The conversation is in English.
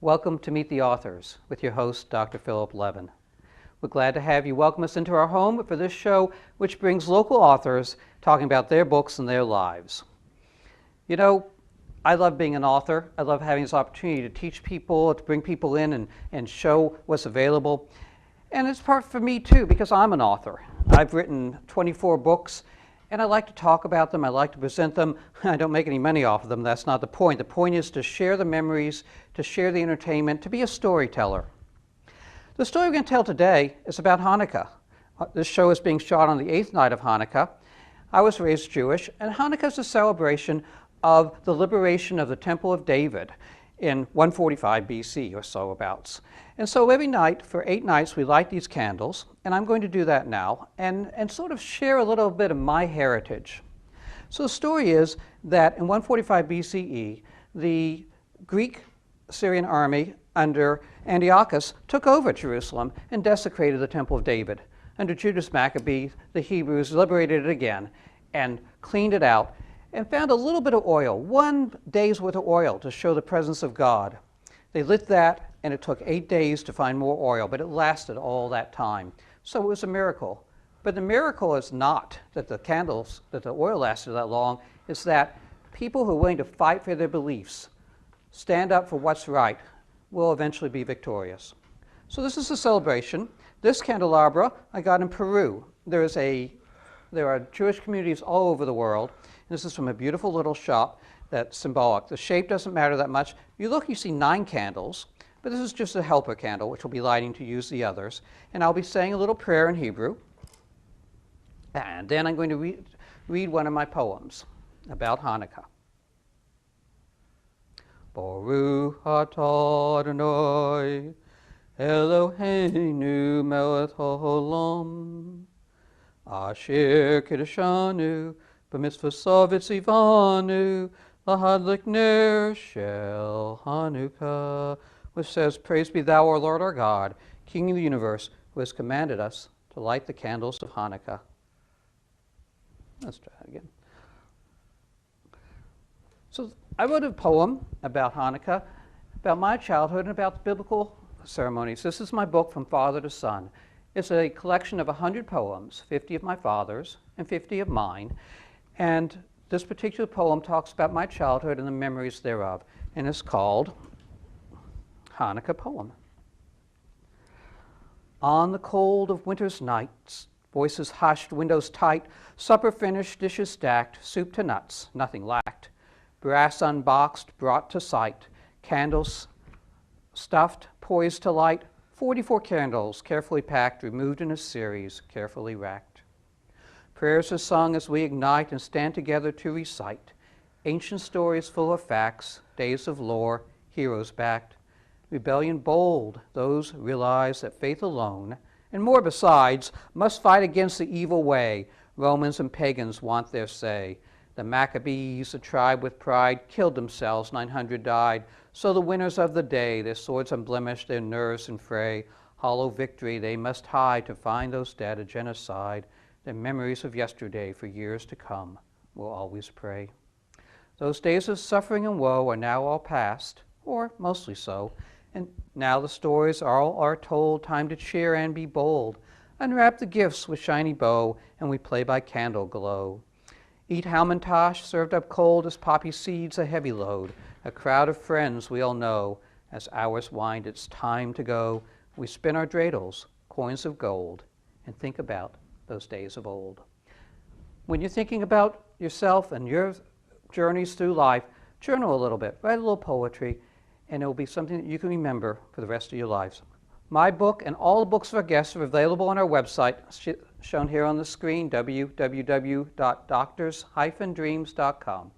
Welcome to Meet the Authors with your host, Dr. Philip Levin. We're glad to have you welcome us into our home for this show, which brings local authors talking about their books and their lives. You know, I love being an author. I love having this opportunity to teach people, to bring people in and show what's available. And it's part for me too, because I'm an author. I've written 24 books, and I like to talk about them. I like to present them. I don't make any money off of them. That's not the point. The point is to share the memories, to share the entertainment, to be a storyteller. The story we're going to tell today is about Hanukkah. This show is being shot on the 8th night of Hanukkah. I was raised Jewish, and Hanukkah is a celebration of the liberation of the Temple of David in 145 BC or so abouts. And so every night, for 8 nights, we light these candles, and I'm going to do that now, and sort of share a little bit of my heritage. So the story is that in 145 BCE, the Greek Syrian army under Antiochus took over Jerusalem and desecrated the Temple of David. Under Judas Maccabee, the Hebrews liberated it again and cleaned it out and found a little bit of oil, 1 day's worth of oil to show the presence of God. They lit that, and it took 8 days to find more oil, but it lasted all that time. So it was a miracle. But the miracle is not that the oil lasted that long. It's that people who are willing to fight for their beliefs, stand up for what's right, will eventually be victorious. So this is a celebration. This candelabra I got in Peru. There are Jewish communities all over the world. This is from a beautiful little shop that's symbolic. The shape doesn't matter that much. You look, you see 9 candles, but this is just a helper candle, which we'll be lighting to use the others. And I'll be saying a little prayer in Hebrew. And then I'm going to read one of my poems about Hanukkah. Baruch atah Adonai, Eloheinu melech haolam, asher kiddushanu b'mitzvosav v'tzivanu lahadlik ner shel Hanukkah, which says, "Praise be thou, O Lord our God, King of the universe, who has commanded us to light the candles of Hanukkah." Let's try that again. So I wrote a poem about Hanukkah, about my childhood, and about the biblical ceremonies. This is my book, From Father to Son. It's a collection of 100 poems, 50 of my father's and 50 of mine. And this particular poem talks about my childhood and the memories thereof, and it's called Hanukkah Poem. On the cold of winter's nights, voices hushed, windows tight, supper finished, dishes stacked, soup to nuts, nothing lacked. Brass unboxed, brought to sight, candles stuffed, poised to light, 44 candles carefully packed, removed in a series, carefully racked. Prayers are sung as we ignite and stand together to recite ancient stories full of facts, days of lore, heroes backed. Rebellion bold, those realize that faith alone, and more besides, must fight against the evil way. Romans and pagans want their say. The Maccabees, a tribe with pride, killed themselves, 900 died. So the winners of the day, their swords unblemished, their nerves in fray, hollow victory they must hide to find those dead, a genocide. Their memories of yesterday for years to come will always pray. Those days of suffering and woe are now all past, or mostly so, and now the stories all are told, time to cheer and be bold. Unwrap the gifts with shiny bow, and we play by candle glow. Eat halmantash, served up cold as poppy seeds, a heavy load. A crowd of friends we all know. As hours wind, it's time to go. We spin our dreidels, coins of gold, and think about those days of old. When you're thinking about yourself and your journeys through life, journal a little bit, write a little poetry, and it will be something that you can remember for the rest of your lives. My book and all the books of our guests are available on our website, shown here on the screen, www.doctors-dreams.com.